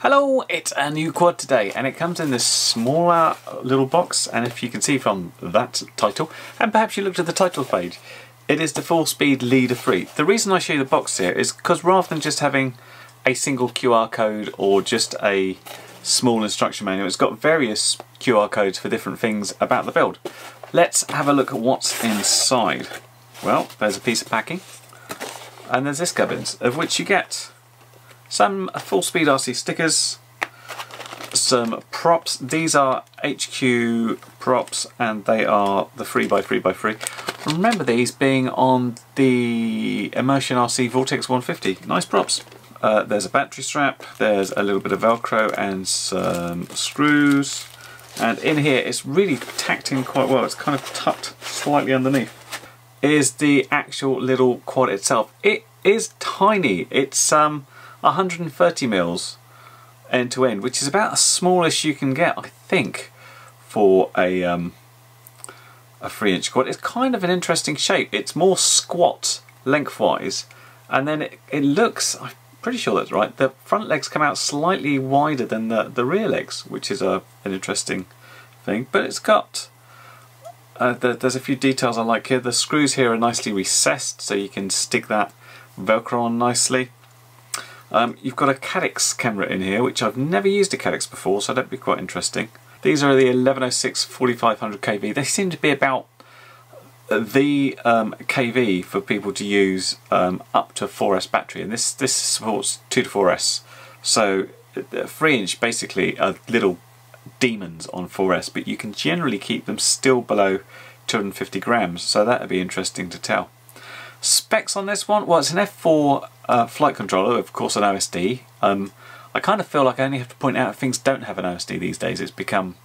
Hello, it's a new quad today and it comes in this smaller little box, and if you can see from that title, and perhaps you looked at the title page, it is the Fullspeed Leader 3. The reason I show you the box here is because rather than just having a single QR code or just a small instruction manual, it's got various QR codes for different things about the build. Let's have a look at what's inside. Well, there's a piece of packing and there's this gubbins, of which you get some Fullspeed RC stickers, some props. These are HQ props and they are the 3x3x3. Remember these being on the Immersion RC Vortex 150. Nice props. There's a battery strap, there's a little bit of Velcro and some screws. And in here it's really tacked in quite well. It's kind of tucked slightly underneath. Is the actual little quad itself. It is tiny. It's 130 mils end to end, which is about as small as you can get, I think, for a 3-inch quad. It's kind of an interesting shape. It's more squat lengthwise, and then it looks, I'm pretty sure that's right, the front legs come out slightly wider than the rear legs, which is an interesting thing. But it's got there's a few details I like here. The screws here are nicely recessed, so you can stick that Velcro on nicely. You've got a Caddx camera in here, which I've never used a Caddx before, so that'd be quite interesting. These are the 1106 4500 kV. They seem to be about the kV for people to use up to 4S battery, and this supports 2 to 4S. So 3-inch basically are little demons on 4S, but you can generally keep them still below 250 grams, so that'd be interesting to tell. Specs on this one, well, it's an F4 flight controller, of course an OSD. I kind of feel like I only have to point out if things don't have an OSD these days. It's become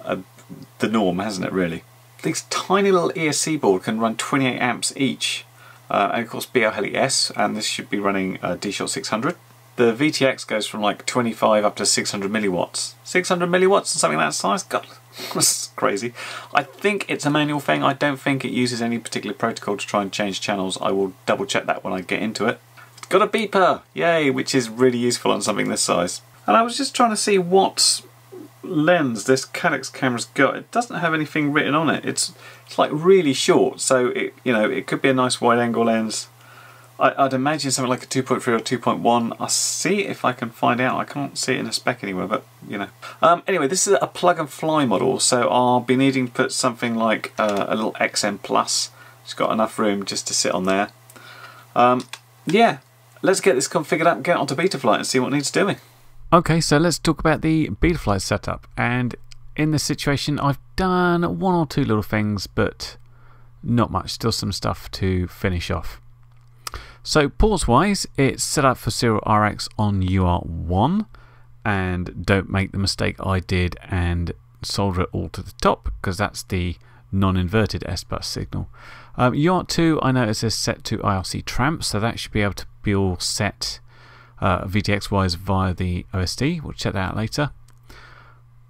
the norm, hasn't it, really? This tiny little ESC board can run 28 amps each, and of course BL Heli S, and this should be running D-Shot 600. The VTX goes from like 25 up to 600 milliwatts. 600 milliwatts and something that size? God, that's crazy. I think it's a manual thing. I don't think it uses any particular protocol to try and change channels. I will double check that when I get into it. It's got a beeper, yay, which is really useful on something this size. And I was just trying to see what lens this Caddx camera's got. It doesn't have anything written on it. It's like really short, so it could be a nice wide angle lens. I'd imagine something like a 2.3 or 2.1. I'll see if I can find out. I can't see it in a spec anywhere, but you know. Anyway, this is a plug and fly model, so I'll be needing to put something like a little XM Plus. It's got enough room just to sit on there. Yeah, let's get this configured up and get onto Betaflight and see what needs doing. Okay, so let's talk about the Betaflight setup. And in this situation, I've done one or two little things, but not much. Still some stuff to finish off. So ports wise, it's set up for serial RX on UART1, and don't make the mistake I did and solder it all to the top, because that's the non-inverted S-bus signal. UART2 I notice is set to IRC tramp, so that should be able to be all set VTX wise via the OSD. We'll check that out later.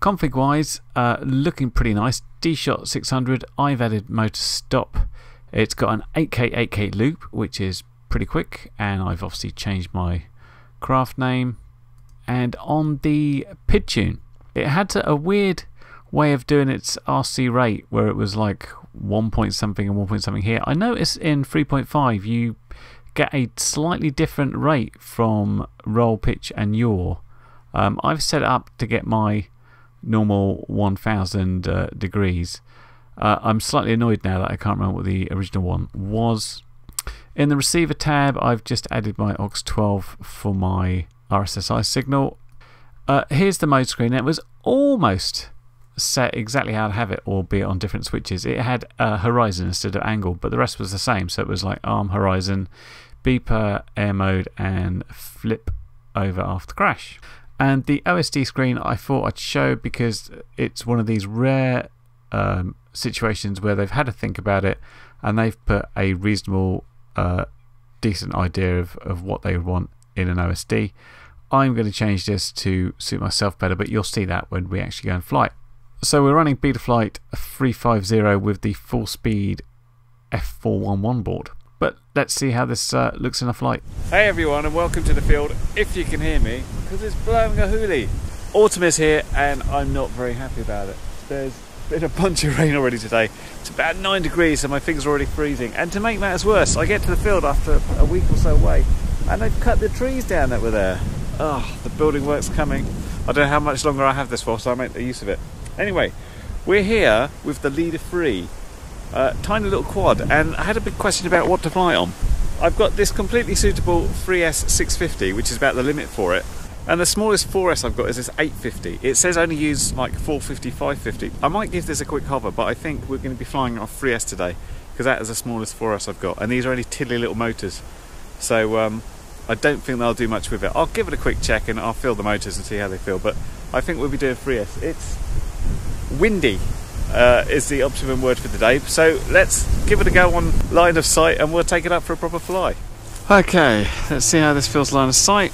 Config wise, looking pretty nice. D-Shot 600, I've added motor stop. It's got an 8K loop, which is pretty quick, and I've obviously changed my craft name. And on the PID tune, it had a weird way of doing its RC rate, where it was like 1 point something and 1 point something here. I noticed in 3.5 you get a slightly different rate from roll, pitch and yaw. I've set it up to get my normal 1000 degrees. I'm slightly annoyed now that I can't remember what the original one was. In the receiver tab, I've just added my aux12 for my RSSI signal. Here's the mode screen. It was almost set exactly how I'd have it, albeit on different switches. It had horizon instead of angle, but the rest was the same. So it was like arm, horizon, beeper, air mode, and flip over after crash. And the OSD screen I thought I'd show because it's one of these rare situations where they've had to think about it and they've put a reasonable decent idea of what they want in an OSD. I'm going to change this to suit myself better, but you'll see that when we actually go in flight. So we're running Betaflight 350 with the Fullspeed F411 board. But let's see how this looks in a flight. Hey everyone, and welcome to the field, if you can hear me, because it's blowing a hoolie. Autumn is here and I'm not very happy about it. There's been a bunch of rain already today. It's about 9 degrees, so my fingers are already freezing. And to make matters worse, I get to the field after a week or so away and they've cut the trees down that were there. Oh, the building work's coming. I don't know how much longer I have this for, so I'll make the use of it. Anyway, we're here with the Leader 3, tiny little quad, and I had a big question about what to fly on. I've got this completely suitable 3S 650, which is about the limit for it, and the smallest 4S I've got is this 850. It says only use like 450, 550. I might give this a quick hover, but I think we're going to be flying off 3S today, because that is the smallest 4S I've got, and these are only tiddly little motors, so I don't think they'll do much with it. I'll give it a quick check and I'll feel the motors and see how they feel, but I think we'll be doing 3S. It's windy is the optimum word for today, so let's give it a go on line of sight and we'll take it up for a proper fly. Okay, let's see how this feels line of sight.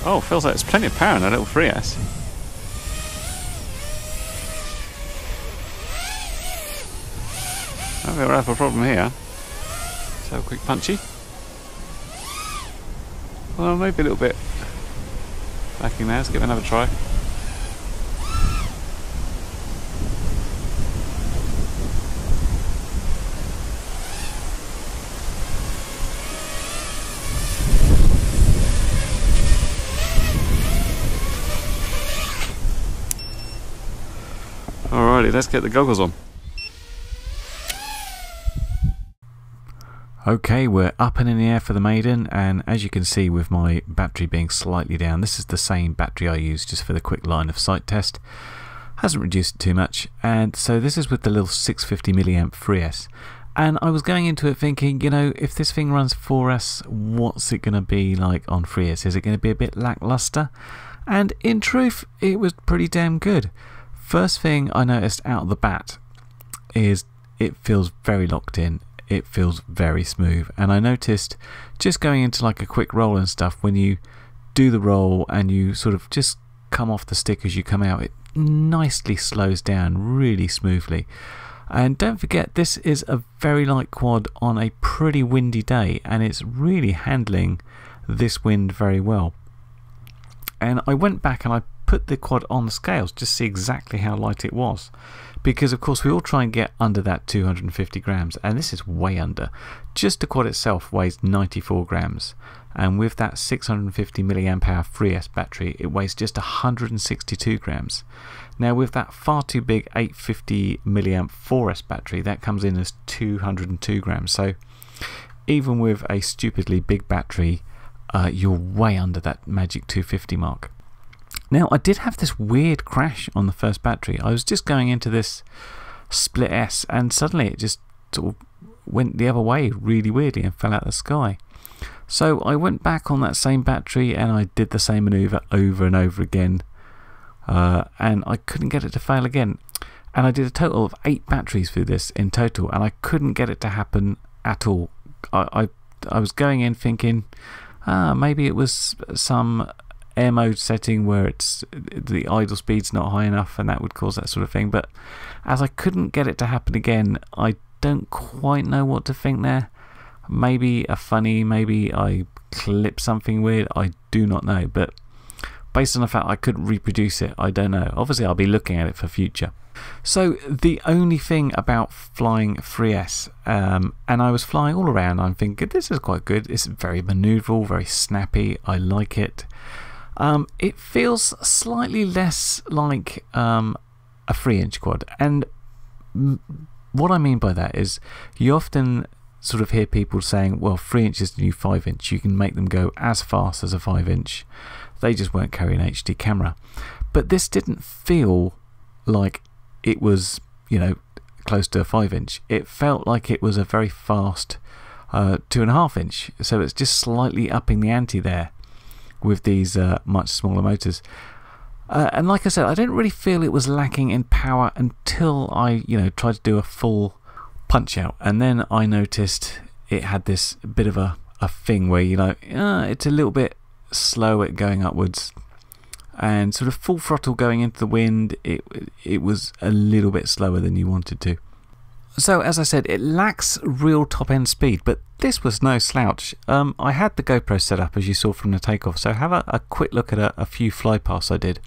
Oh, feels like there's plenty of power in that little 3S. I think we'll have a problem here. Let's have a quick punchy. Well, maybe a little bit backing there. Let's give it another try. Alrighty, let's get the goggles on. Okay, we're up and in the air for the maiden, and as you can see with my battery being slightly down, this is the same battery I used just for the quick line of sight test. Hasn't reduced it too much, and so this is with the little 650 milliamp 3S. And I was going into it thinking, you know, if this thing runs 4S, what's it going to be like on 3S? Is it going to be a bit lackluster? And in truth, it was pretty damn good. First thing I noticed out of the bat is it feels very locked in. It feels very smooth, and I noticed just going into like a quick roll and stuff, when you do the roll and you sort of just come off the stick as you come out, it nicely slows down really smoothly. And don't forget, this is a very light quad on a pretty windy day, and it's really handling this wind very well. And I went back and I put the quad on the scales just to see exactly how light it was, because of course we all try and get under that 250 grams, and this is way under. Just the quad itself weighs 94 grams, and with that 650 milliamp hour 3S battery it weighs just 162 grams. Now with that far too big 850 milliamp 4S battery, that comes in as 202 grams, so even with a stupidly big battery, you're way under that magic 250 mark. Now, I did have this weird crash on the first battery. I was just going into this split S and suddenly it just sort of went the other way really weirdly and fell out of the sky. So I went back on that same battery and I did the same manoeuvre over and over again, and I couldn't get it to fail again. And I did a total of 8 batteries through this in total, and I couldn't get it to happen at all. I was going in thinking, maybe it was some air mode setting where it's the idle speed's not high enough and that would cause that sort of thing, but as I couldn't get it to happen again, I don't quite know what to think there. Maybe a funny, maybe I clipped something weird, I do not know, but based on the fact I couldn't reproduce it, I don't know. Obviously I'll be looking at it for future. So the only thing about flying 3S, and I was flying all around, I'm thinking this is quite good, it's very manoeuvrable, very snappy, I like it. It feels slightly less like a 3-inch quad, and what I mean by that is you often sort of hear people saying, well, 3-inch is the new 5-inch, you can make them go as fast as a 5-inch, they just won't carry an HD camera. But this didn't feel like it was, you know, close to a 5-inch. It felt like it was a very fast 2.5-inch, so it's just slightly upping the ante there with these much smaller motors. And like I said, I didn't really feel it was lacking in power until I, you know, tried to do a full punch out, and then I noticed it had this bit of a thing where, you know, it's a little bit slow at going upwards, and sort of full throttle going into the wind, it was a little bit slower than you wanted to. So as I said, it lacks real top-end speed, but this was no slouch. I had the GoPro set up as you saw from the takeoff, so have a quick look at a few flypasts I did.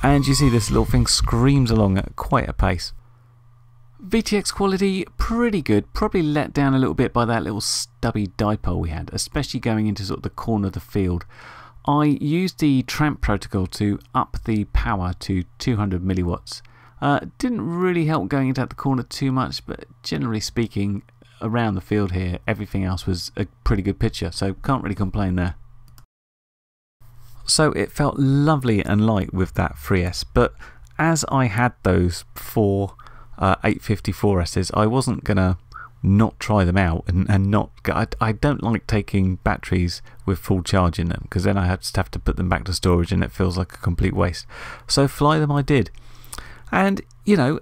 And you see this little thing screams along at quite a pace. VTX quality, pretty good. Probably let down a little bit by that little stubby dipole we had, especially going into sort of the corner of the field. I used the tramp protocol to up the power to 200 milliwatts. Didn't really help going into the corner too much, but generally speaking, around the field here, everything else was a pretty good picture, so can't really complain there. So it felt lovely and light with that 3S, but as I had those 4 854Ss, I wasn't going to not try them out and not. I don't like taking batteries with full charge in them, because then I just have to put them back to storage and it feels like a complete waste. So fly them I did, and you know,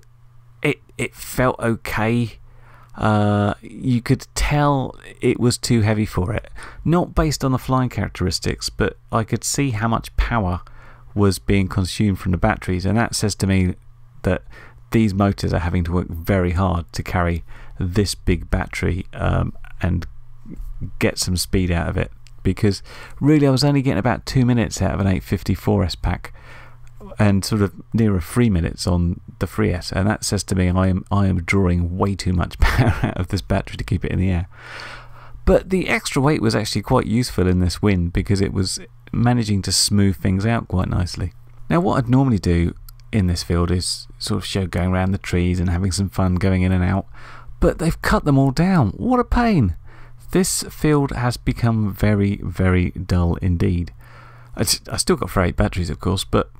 it felt okay. You could tell it was too heavy for it, not based on the flying characteristics, but I could see how much power was being consumed from the batteries, and that says to me that these motors are having to work very hard to carry this big battery and get some speed out of it, because really I was only getting about 2 minutes out of an 854S pack and sort of nearer 3 minutes on the 3S, and that says to me I am drawing way too much power out of this battery to keep it in the air. But the extra weight was actually quite useful in this wind, because it was managing to smooth things out quite nicely. Now what I'd normally do in this field is sort of show going around the trees and having some fun going in and out, but they've cut them all down. What a pain! This field has become very, very dull indeed. I still got 8 batteries of course, but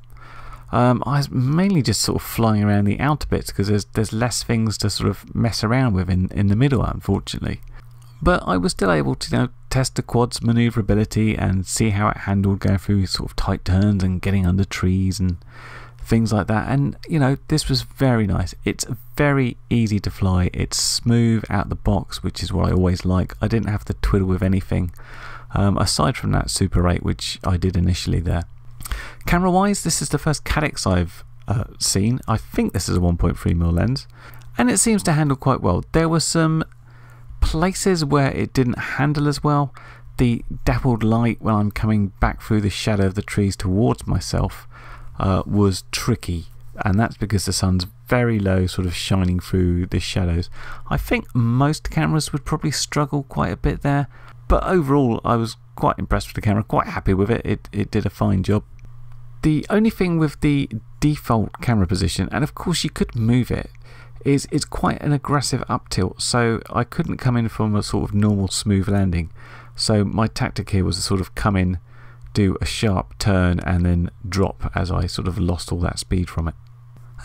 I was mainly just sort of flying around the outer bits, because there's less things to sort of mess around with in the middle, unfortunately. But I was still able to test the quad's manoeuvrability and see how it handled going through sort of tight turns and getting under trees and things like that. And this was very nice. It's very easy to fly. It's smooth out the box, which is what I always like. I didn't have to twiddle with anything aside from that Super 8, which I did initially there. Camera wise, this is the first Caddx I've seen. I think this is a 1.3mm lens, and it seems to handle quite well. There were some places where it didn't handle as well. The dappled light when I'm coming back through the shadow of the trees towards myself was tricky, and that's because the sun's very low, sort of shining through the shadows. I think most cameras would probably struggle quite a bit there, but overall I was quite impressed with the camera, quite happy with it. It did a fine job. The only thing with the default camera position, and of course you could move it, is it's quite an aggressive up tilt, so I couldn't come in from a sort of normal smooth landing. So my tactic here was to sort of come in, do a sharp turn and then drop as I sort of lost all that speed from it.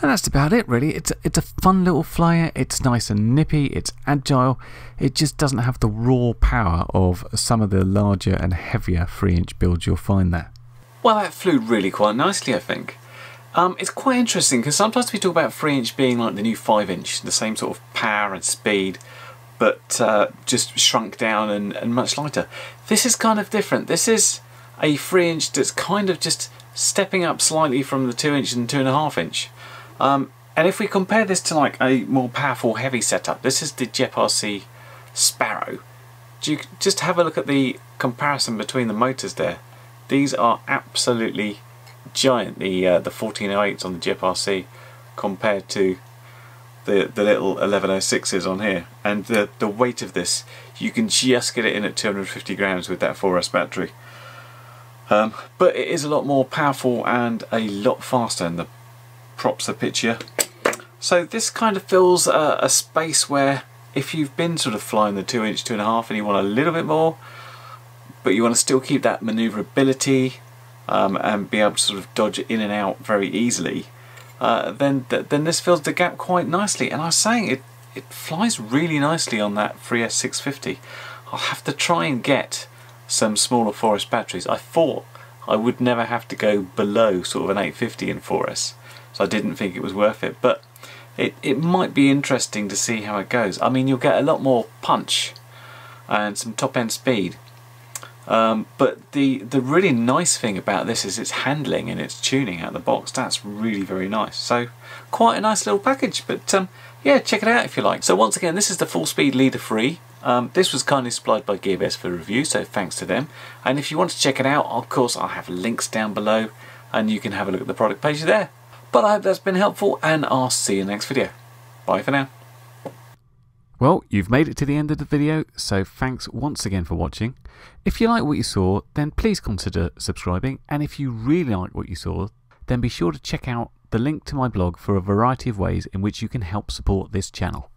And that's about it really. It's a fun little flyer. It's nice and nippy, it's agile. It just doesn't have the raw power of some of the larger and heavier 3-inch builds you'll find there. Well, that flew really quite nicely, I think. It's quite interesting because sometimes we talk about 3-inch being like the new 5-inch, the same sort of power and speed, but just shrunk down and much lighter. This is kind of different. This is a 3-inch that's kind of just stepping up slightly from the 2-inch and 2.5-inch. And if we compare this to like a more powerful heavy setup, this is the JEP-RC Sparrow. You just have a look at the comparison between the motors there. These are absolutely giant, the 1408s on the JEP-RC compared to the little 1106s on here, and the weight of this, you can just get it in at 250 grams with that 4S battery. But it is a lot more powerful and a lot faster, and the props the picture. So this kind of fills a space where if you've been sort of flying the 2-inch, 2.5 and you want a little bit more, but you want to still keep that manoeuvrability and be able to sort of dodge in and out very easily, then this fills the gap quite nicely. And I was saying it flies really nicely on that 3S 650. I'll have to try and get some smaller 4S batteries. I thought I would never have to go below sort of an 850 in 4S, so I didn't think it was worth it, but it might be interesting to see how it goes. I mean, you'll get a lot more punch and some top end speed But the really nice thing about this is its handling and its tuning out of the box. That's really very nice. So quite a nice little package. But yeah, check it out if you like. So once again, this is the Fullspeed Leader 3. This was kindly supplied by Gearbest for review, so thanks to them. And if you want to check it out, of course, I'll have links down below and you can have a look at the product page there. But I hope that's been helpful and I'll see you in the next video. Bye for now. Well, you've made it to the end of the video, so thanks once again for watching. If you like what you saw, then please consider subscribing, and if you really like what you saw, then be sure to check out the link to my blog for a variety of ways in which you can help support this channel.